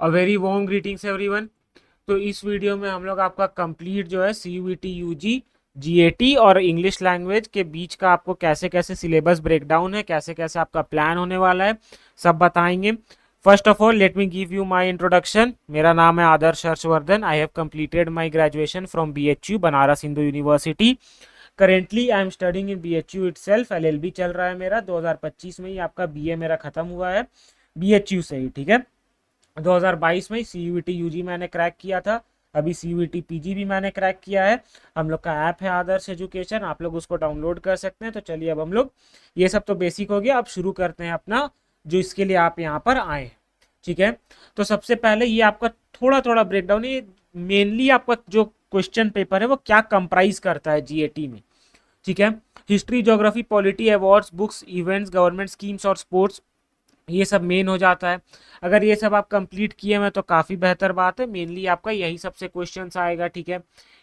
A very warm greetings everyone. तो इस video में हम लोग आपका कंप्लीट जो है सीयूईटी यूजी जीएटी और इंग्लिश लैंग्वेज के बीच का आपको कैसे कैसे सिलेबस ब्रेकडाउन है, कैसे कैसे आपका प्लान होने वाला है, सब बताएंगे। First of all let me give you my introduction. मेरा नाम है Adarsh Harshvardhan. I have completed my graduation from BHU Banaras Hindu university. Currently I am studying in BHU itself. LLB चल रहा है मेरा। 2025 में ही आपका बीए मेरा खत्म हुआ है बीएचयू से ही, ठीक है। 2022 में सीयूईटी यूजी मैंने क्रैक किया था। अभी सीयूईटी पीजी भी मैंने क्रैक किया है। हम लोग का ऐप है आदर्श एजुकेशन, आप लोग उसको डाउनलोड कर सकते हैं। तो चलिए अब हम लोग, ये सब तो बेसिक हो गया, अब शुरू करते हैं अपना जो इसके लिए आप यहाँ पर आए हैं, ठीक है। तो सबसे पहले ये आपका थोड़ा थोड़ा ब्रेकडाउन, ये मेनली आपका जो क्वेश्चन पेपर है वो क्या कंप्राइज करता है जीएटी में, ठीक है। History, geography, polity, awards, books, events, government schemes और स्पोर्ट्स, ये सब मेन हो जाता है। अगर ये सब आप कंप्लीट किए हैं तो काफ़ी बेहतर बात है। मेनली आपका यही सबसे क्वेश्चंस आएगा, ठीक है।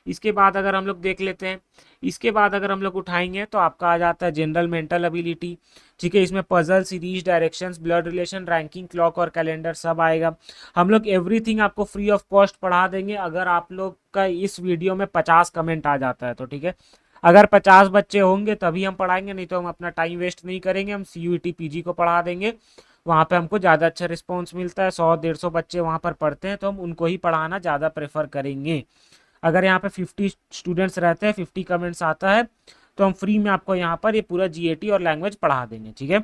इसके बाद अगर हम लोग देख लेते हैं, इसके बाद अगर हम लोग उठाएंगे तो आपका आ जाता है जनरल मेंटल एबिलिटी, ठीक है। इसमें puzzle, series, directions, blood relation, ranking, clock और कैलेंडर सब आएगा। हम लोग एवरीथिंग आपको फ्री ऑफ कॉस्ट पढ़ा देंगे अगर आप लोग का इस वीडियो में 50 कमेंट आ जाता है तो, ठीक है। अगर 50 बच्चे होंगे तभी हम पढ़ाएंगे, नहीं तो हम अपना टाइम वेस्ट नहीं करेंगे, हम सीयूईटी पीजी को पढ़ा देंगे। वहाँ पे हमको ज़्यादा अच्छा रिस्पॉन्स मिलता है। 100-150 बच्चे वहाँ पर पढ़ते हैं तो हम उनको ही पढ़ाना ज़्यादा प्रेफर करेंगे। अगर यहाँ पे 50 स्टूडेंट्स रहते हैं, 50 कमेंट्स आता है, तो हम फ्री में आपको यहाँ पर ये पूरा जीएटी और लैंग्वेज पढ़ा देंगे, ठीक है।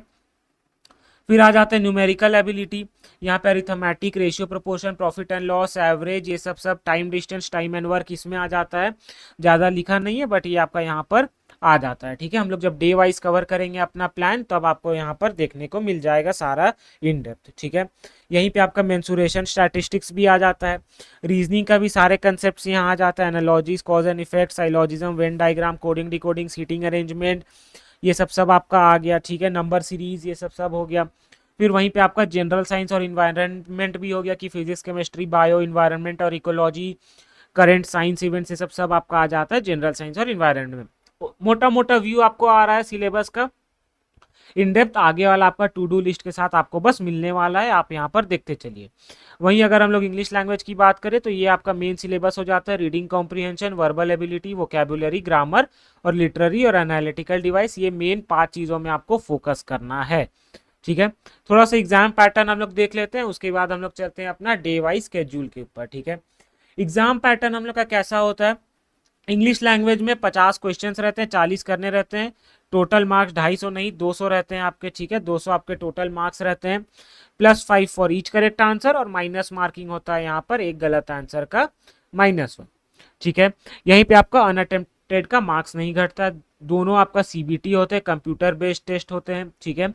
फिर आ जाते हैं न्यूमेरिकल एबिलिटी। यहाँ पे arithmetic, ratio, proportion, profit and loss, average, ये सब सब, time, distance, time and work इसमें आ जाता है। ज़्यादा लिखा नहीं है बट ये आपका यहाँ पर आ जाता है, ठीक है। हम लोग जब डे वाइज कवर करेंगे अपना प्लान तब आपको यहाँ पर देखने को मिल जाएगा सारा इन डेप्थ, ठीक है। यहीं पे आपका मेंसुरेशन, स्टैटिस्टिक्स भी आ जाता है। रीजनिंग का भी सारे कंसेप्ट यहाँ आ जाता है। Analogies, cause and effect, syllogism, Venn diagram, coding, decoding, seating arrangement, ये सब सब आपका आ गया, ठीक है। नंबर सीरीज, ये सब सब हो गया। फिर वहीं पे आपका जनरल साइंस और इन्वायरमेंट भी हो गया कि फिजिक्स, केमिस्ट्री, बायो, इन्वायरमेंट और इकोलॉजी, करंट साइंस इवेंट्स, ये सब सब आपका आ जाता है जनरल साइंस और इन्वायरमेंट में। मोटा मोटा व्यू आपको आ रहा है सिलेबस का। इन डेप्थ आगे वाला आपका टू डू लिस्ट के साथ आपको बस मिलने वाला है, आप यहाँ पर देखते चलिए। वहीं अगर हम लोग इंग्लिश लैंग्वेज की बात करें तो ये आपका मेन सिलेबस हो जाता है। Reading comprehension, verbal ability, vocabulary, grammar और लिटरेरी और एनालिटिकल डिवाइस, ये मेन 5 चीज़ों में आपको फोकस करना है, ठीक है। थोड़ा सा एग्जाम पैटर्न हम लोग देख लेते हैं, उसके बाद हम लोग चलते हैं अपना डे वाइज स्केड्यूल के ऊपर, ठीक है। एग्जाम पैटर्न हम लोग का कैसा होता है। इंग्लिश लैंग्वेज में 50 क्वेश्चंस रहते हैं, 40 करने रहते हैं। टोटल मार्क्स 250 नहीं 200 रहते हैं आपके, ठीक है। 200 आपके टोटल मार्क्स रहते हैं, +5 फॉर ईच करेक्ट आंसर, और माइनस मार्किंग होता है यहाँ पर एक गलत आंसर का -1, ठीक है। यहीं पे आपका अनअटेम्प्टेड का मार्क्स नहीं घटता। दोनों आपका सीबीटी होते हैं, कंप्यूटर बेस्ड टेस्ट होते हैं, ठीक है।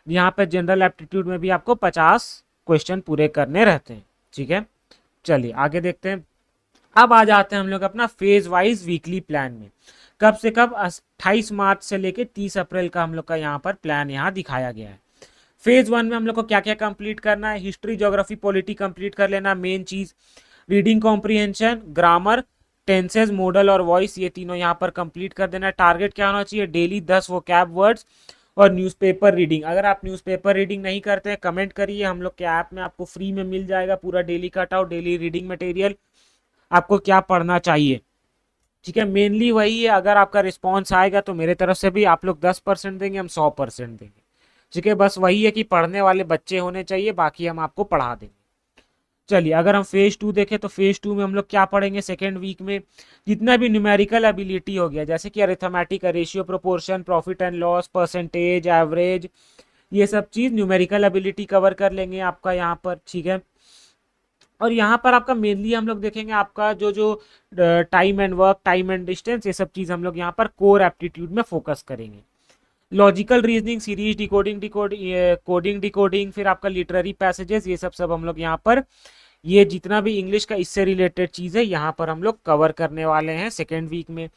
यहाँ पे जनरल एप्टीट्यूड में भी आपको 50 क्वेश्चन पूरे करने रहते हैं, ठीक है। चलिए आगे देखते हैं। अब आ जाते हैं हम लोग अपना फेज वाइज वीकली प्लान में। कब से कब, 28 मार्च से लेके 30 अप्रैल का हम लोग का यहाँ पर प्लान यहाँ दिखाया गया है। फेज 1 में हम लोग को क्या क्या कंप्लीट करना है। हिस्ट्री, ज्योग्राफी, पॉलिटी कंप्लीट कर लेना मेन चीज। Reading comprehension, grammar, tenses, model और वॉइस, ये तीनों यहाँ पर कंप्लीट कर देना। टारगेट क्या होना चाहिए, डेली 10 वोकैब वर्ड्स और न्यूज़पेपर रीडिंग। अगर आप न्यूज़पेपर रीडिंग नहीं करते हैं कमेंट करिए, हम लोग के ऐप में आपको फ्री में मिल जाएगा पूरा daily cut out, daily reading material, आपको क्या पढ़ना चाहिए, ठीक है। मेनली वही है, अगर आपका रिस्पॉन्स आएगा तो मेरे तरफ से भी आप लोग 10% देंगे, हम 100% देंगे, ठीक है। बस वही है कि पढ़ने वाले बच्चे होने चाहिए, बाकी हम आपको पढ़ा देंगे। चलिए अगर हम फेज 2 देखें तो फेज 2 में हम लोग क्या पढ़ेंगे। सेकेंड वीक में जितना भी न्यूमेरिकल एबिलिटी हो गया, जैसे कि arithmetic, ratio, proportion, profit and loss, percentage, average, ये सब चीज न्यूमेरिकल एबिलिटी कवर कर लेंगे आपका यहाँ पर, ठीक है। और यहाँ पर आपका मेनली हम लोग देखेंगे आपका जो जो time and work, time and distance, ये सब चीज़ हम लोग यहाँ पर कोर एप्टीट्यूड में फोकस करेंगे। Logical reasoning, series, coding decoding, फिर आपका लिटरेरी पैसेजेस, ये सब सब हम लोग यहाँ पर, ये जितना भी इंग्लिश का इससे रिलेटेड चीज़ है यहाँ पर हम लोग कवर करने वाले हैं सेकेंड वीक में।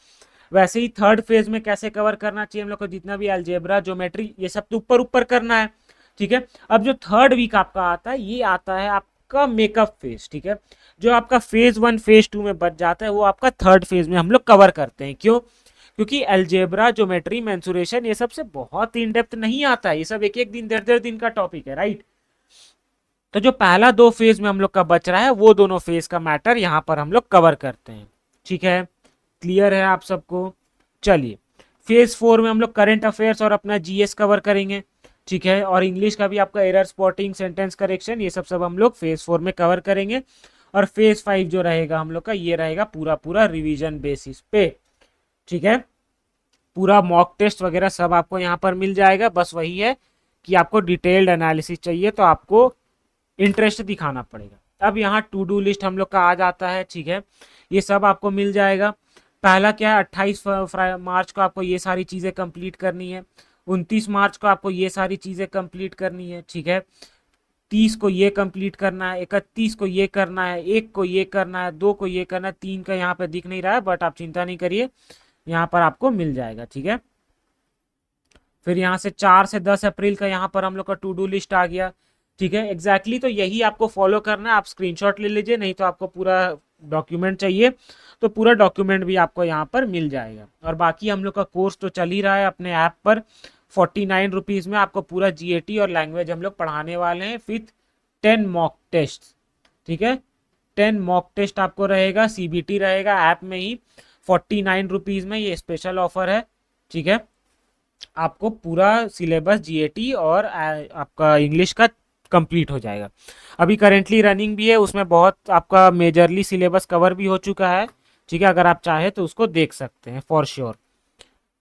वैसे ही थर्ड फेज में कैसे कवर करना चाहिए हम लोग को, जितना भी अलजेब्रा, ज्योमेट्री, ये सब तो ऊपर ऊपर करना है, ठीक है। अब जो थर्ड वीक आपका आता है, ये आता है आपका मेकअप फेज, ठीक है। जो आपका फेज 1 फेज 2 में बच जाता है वो आपका थर्ड फेज में हम लोग कवर करते हैं। क्यों, क्योंकि अलजेब्रा, ज्योमेट्री, मेंसुरेशन, ये सब से बहुत इन डेप्थ नहीं आता है, ये सब एक एक दिन 1.5 दिन का टॉपिक है, राइट। तो जो पहला 2 फेज में हम लोग का बच रहा है वो दोनों फेज का मैटर यहाँ पर हम लोग कवर करते हैं। ठीक है, क्लियर है आप सबको? चलिए, फेज 4 में हम लोग करंट अफेयर्स और अपना जीएस कवर करेंगे। ठीक है, और इंग्लिश का भी आपका एरर स्पॉटिंग, सेंटेंस करेक्शन, ये सब हम लोग फेज 4 में कवर करेंगे। और फेज 5 जो रहेगा हम लोग का, ये रहेगा पूरा पूरा रिवीजन बेसिस पे। ठीक है, पूरा मॉक टेस्ट वगैरह सब आपको यहाँ पर मिल जाएगा। बस वही है कि आपको डिटेल्ड एनालिसिस चाहिए तो आपको इंटरेस्ट दिखाना पड़ेगा। अब यहाँ टू डू लिस्ट हम लोग का आ जाता है। ठीक है, ये सब आपको मिल जाएगा। पहला क्या है, 28 मार्च को आपको ये सारी चीज़ें कंप्लीट करनी है। 29 मार्च को आपको ये सारी चीज़ें कंप्लीट करनी है। ठीक है, 30 को ये कंप्लीट करना है, 31 को ये करना है, 1 को ये करना है, 2 को ये करना है, 3 का यहाँ पे दिख नहीं रहा है बट आप चिंता नहीं करिए, यहाँ पर आपको मिल जाएगा। ठीक है, फिर यहाँ से 4 से 10 अप्रैल का यहाँ पर हम लोग का टू डू लिस्ट आ गया। ठीक है, एग्जैक्टली तो यही आपको फॉलो करना है। आप स्क्रीनशॉट ले लीजिए, नहीं तो आपको पूरा डॉक्यूमेंट चाहिए तो पूरा डॉक्यूमेंट भी आपको यहाँ पर मिल जाएगा। और बाकी हम लोग का कोर्स तो चल ही रहा है अपने ऐप पर। 49 रुपीज़ में आपको पूरा जीएटी और लैंग्वेज हम लोग पढ़ाने वाले हैं विथ 10 मॉक टेस्ट। ठीक है, 10 मॉक टेस्ट आपको रहेगा, सीबीटी रहेगा ऐप में ही। 49 रुपीज़ में ये स्पेशल ऑफर है। ठीक है, आपको पूरा सिलेबस जीएटी और आपका इंग्लिश का कंप्लीट हो जाएगा। अभी करेंटली रनिंग भी है, उसमें बहुत आपका मेजरली सिलेबस कवर भी हो चुका है। ठीक है, अगर आप चाहे तो उसको देख सकते हैं फॉर श्योर।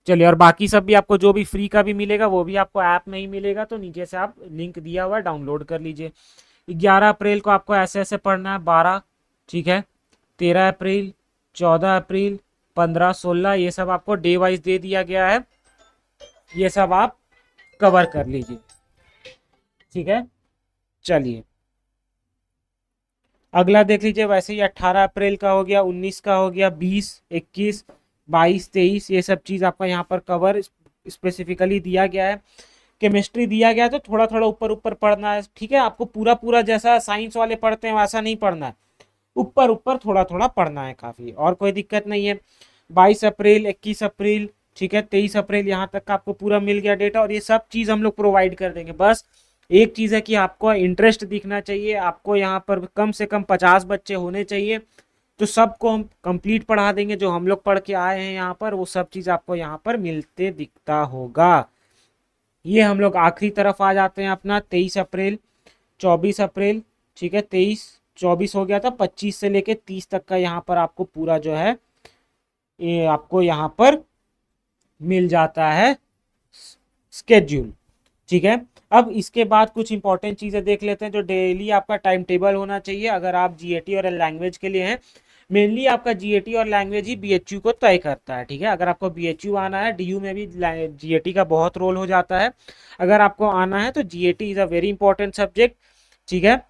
चलिए, और बाकी सब भी आपको जो भी फ्री का भी मिलेगा वो भी आपको ऐप में ही मिलेगा, तो नीचे से आप लिंक दिया हुआ डाउनलोड कर लीजिए। 11 अप्रैल को आपको ऐसे ऐसे पढ़ना है, 12। ठीक है, 13 अप्रैल, 14 अप्रैल, 15, 16, ये सब आपको डे वाइज दे दिया गया है। ये सब आप कवर कर लीजिए। ठीक है, चलिए अगला देख लीजिए। वैसे ही 18 अप्रैल का हो गया, 19 का हो गया, 20, 21, 22, 23, ये सब चीज़ आपका यहाँ पर कवर स्पेसिफिकली दिया गया है। केमिस्ट्री दिया गया है तो थोड़ा थोड़ा ऊपर ऊपर पढ़ना है। ठीक है, आपको पूरा पूरा जैसा साइंस वाले पढ़ते हैं वैसा नहीं पढ़ना है, ऊपर ऊपर थोड़ा थोड़ा पढ़ना है काफ़ी, और कोई दिक्कत नहीं है। 22 अप्रैल, 21 अप्रैल, ठीक है, 23 अप्रैल, यहाँ तक का आपको पूरा मिल गया डेटा, और ये सब चीज़ हम लोग प्रोवाइड कर देंगे। बस एक चीज़ है कि आपको इंटरेस्ट दिखना चाहिए। आपको यहाँ पर कम से कम 50 बच्चे होने चाहिए, तो सबको हम कंप्लीट पढ़ा देंगे। जो हम लोग पढ़ के आए हैं यहाँ पर वो सब चीज़ आपको यहाँ पर मिलते दिखता होगा। ये हम लोग आखिरी तरफ आ जाते हैं अपना 23 अप्रैल, 24 अप्रैल। ठीक है, 23, 24 हो गया था, 25 से लेके 30 तक का यहाँ पर आपको पूरा जो है ये आपको यहाँ पर मिल जाता है स्केड्यूल। ठीक है, अब इसके बाद कुछ इंपॉर्टेंट चीज़ें देख लेते हैं जो डेली आपका टाइम टेबल होना चाहिए अगर आप जीएटी और लैंग्वेज के लिए हैं। मेनली आपका जीएटी और लैंग्वेज ही बीएचयू को तय करता है। ठीक है, अगर आपको बीएचयू आना है, डीयू में भी जीएटी का बहुत रोल हो जाता है। अगर आपको आना है तो GAT is a very important subject. ठीक है,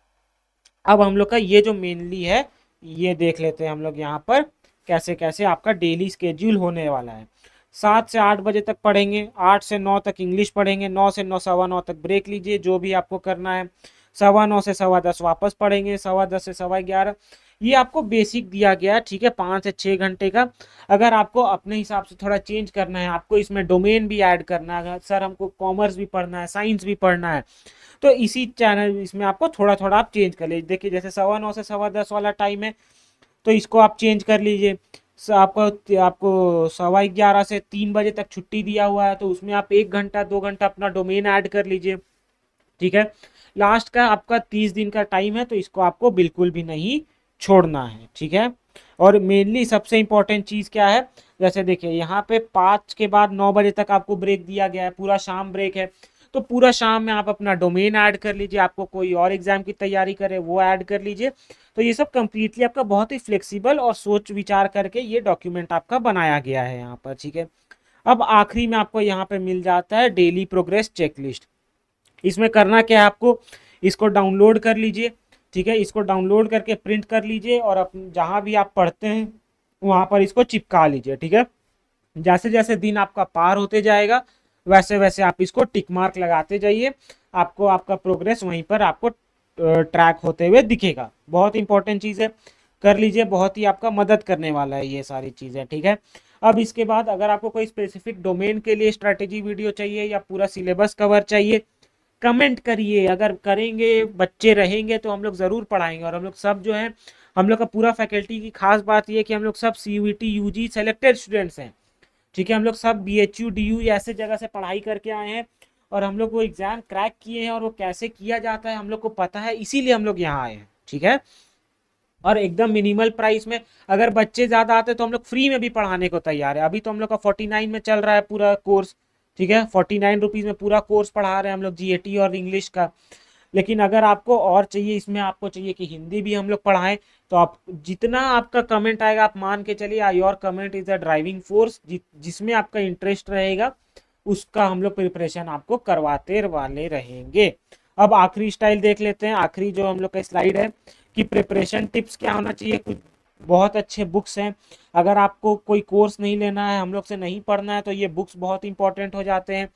अब हम लोग का ये जो मेनली है ये देख लेते हैं हम लोग यहाँ पर कैसे कैसे आपका डेली स्केड्यूल होने वाला है। 7 से 8 बजे तक पढ़ेंगे, 8 से 9 तक इंग्लिश पढ़ेंगे, 9 से 9, 9:15 तक ब्रेक लीजिए जो भी आपको करना है। 9:15 से 10:15 वापस पढ़ेंगे, 10:15 से 11:15। ये आपको बेसिक दिया गया है। ठीक है, 5 से 6 घंटे का। अगर आपको अपने हिसाब से थोड़ा चेंज करना है, आपको इसमें डोमेन भी ऐड करना है, सर हमको कॉमर्स भी पढ़ना है, साइंस भी पढ़ना है, तो इसी चैनल इसमें आपको थोड़ा थोड़ा आप चेंज कर लीजिए। देखिए जैसे 9:15 से 10:15 वाला टाइम है तो इसको आप चेंज कर लीजिए। आपको आपको 11:15 से 3 बजे तक छुट्टी दिया हुआ है तो उसमें आप 1 घंटा 2 घंटा अपना डोमेन ऐड कर लीजिए। ठीक है, लास्ट का आपका 30 दिन का टाइम है तो इसको आपको बिल्कुल भी नहीं छोड़ना है। ठीक है, और मेनली सबसे इंपॉर्टेंट चीज़ क्या है, जैसे देखिए यहाँ पे 5 के बाद 9 बजे तक आपको ब्रेक दिया गया है, पूरा शाम ब्रेक है, तो पूरा शाम में आप अपना डोमेन ऐड कर लीजिए। आपको कोई और एग्जाम की तैयारी करे वो ऐड कर लीजिए। तो ये सब कंप्लीटली आपका बहुत ही फ्लेक्सिबल और सोच विचार करके ये डॉक्यूमेंट आपका बनाया गया है यहाँ पर। ठीक है, अब आखिरी में आपको यहाँ पे मिल जाता है डेली प्रोग्रेस चेकलिस्ट। इसमें करना क्या है, आपको इसको डाउनलोड कर लीजिए। ठीक है, इसको डाउनलोड करके प्रिंट कर लीजिए और जहाँ भी आप पढ़ते हैं वहाँ पर इसको चिपका लीजिए। ठीक है, जैसे जैसे दिन आपका पार होते जाएगा वैसे वैसे आप इसको टिक मार्क लगाते जाइए। आपको आपका प्रोग्रेस वहीं पर आपको ट्रैक होते हुए दिखेगा। बहुत इंपॉर्टेंट चीज़ है, कर लीजिए, बहुत ही आपका मदद करने वाला है ये सारी चीज़ें। ठीक है, अब इसके बाद अगर आपको कोई स्पेसिफिक डोमेन के लिए स्ट्रैटेजी वीडियो चाहिए या पूरा सिलेबस कवर चाहिए कमेंट करिए, अगर करेंगे बच्चे रहेंगे तो हम लोग ज़रूर पढ़ाएंगे। और हम लोग सब जो है, हम लोग का पूरा फैकल्टी की खास बात ये है कि हम लोग सब CUET UG सेलेक्टेड स्टूडेंट्स हैं, ठीक है। हम लोग सब BHU DU ऐसे जगह से पढ़ाई करके आए हैं और हम लोग वो एग्ज़ाम क्रैक किए हैं, और वो कैसे किया जाता है हम लोग को पता है, इसीलिए हम लोग यहाँ आए हैं, ठीक है। और एकदम मिनिमल प्राइस में, अगर बच्चे ज़्यादा आते तो हम लोग फ्री में भी पढ़ाने को तैयार है। अभी तो हम लोग का 49 में चल रहा है पूरा कोर्स, ठीक है। 49 रुपीज़ में पूरा कोर्स पढ़ा रहे हैं हम लोग, GAT और इंग्लिश का। लेकिन अगर आपको और चाहिए, इसमें आपको चाहिए कि हिंदी भी हम लोग पढ़ाएं, तो आप जितना आपका कमेंट आएगा, आप मान के चलिए your comment is the driving force, जिसमें आपका इंटरेस्ट रहेगा उसका हम लोग प्रिपरेशन आपको करवाते वाले रहेंगे। अब आखिरी स्टाइल देख लेते हैं, आखिरी जो हम लोग का स्लाइड है कि प्रिपरेशन टिप्स क्या होना चाहिए। कुछ बहुत अच्छे बुक्स हैं, अगर आपको कोई कोर्स नहीं लेना है, हम लोग से नहीं पढ़ना है, तो ये बुक्स बहुत इंपॉर्टेंट हो जाते हैं।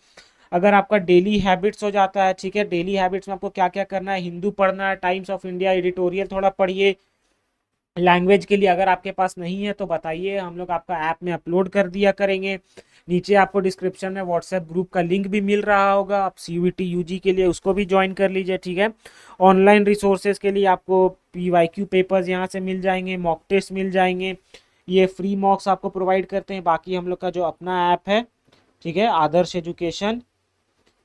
अगर आपका डेली हैबिट्स हो जाता है, ठीक है, डेली हैबिट्स में आपको क्या क्या करना है, हिंदू पढ़ना है, टाइम्स ऑफ इंडिया एडिटोरियल थोड़ा पढ़िए। लैंग्वेज के लिए अगर आपके पास नहीं है तो बताइए, हम लोग आपका ऐप में अपलोड कर दिया करेंगे। नीचे आपको डिस्क्रिप्शन में व्हाट्सएप ग्रुप का लिंक भी मिल रहा होगा, आप CUET UG के लिए उसको भी ज्वाइन कर लीजिए, ठीक है। ऑनलाइन रिसोर्सेज के लिए आपको PYQ पेपर्स यहाँ से मिल जाएंगे, मॉक टेस्ट मिल जाएंगे, ये फ्री मॉक्स आपको प्रोवाइड करते हैं। बाकी हम लोग का जो अपना ऐप है, ठीक है, आदर्श एजुकेशन,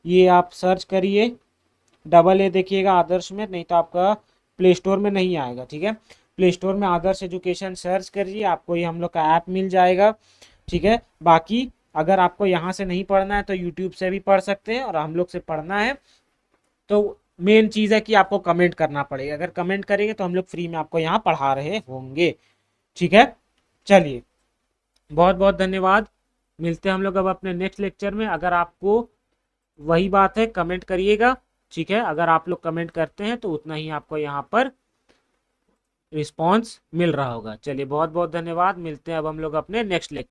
ये आप सर्च करिए, AA देखिएगा आदर्श में, नहीं तो आपका प्ले स्टोर में नहीं आएगा, ठीक है। प्ले स्टोर में आदर्श एजुकेशन सर्च करिए, आपको ये हम लोग का ऐप मिल जाएगा, ठीक है। बाकी अगर आपको यहाँ से नहीं पढ़ना है तो यूट्यूब से भी पढ़ सकते हैं, और हम लोग से पढ़ना है तो मेन चीज़ है कि आपको कमेंट करना पड़ेगा। अगर कमेंट करेंगे तो हम लोग फ्री में आपको यहाँ पढ़ा रहे होंगे, ठीक है। चलिए, बहुत बहुत धन्यवाद, मिलते हैं हम लोग अब अपने नेक्स्ट लेक्चर में। अगर आपको, वही बात है, कमेंट करिएगा, ठीक है। अगर आप लोग कमेंट करते हैं तो उतना ही आपको यहाँ पर रिस्पॉन्स मिल रहा होगा। चलिए, बहुत बहुत धन्यवाद, मिलते हैं अब हम लोग अपने नेक्स्ट लेक्चर।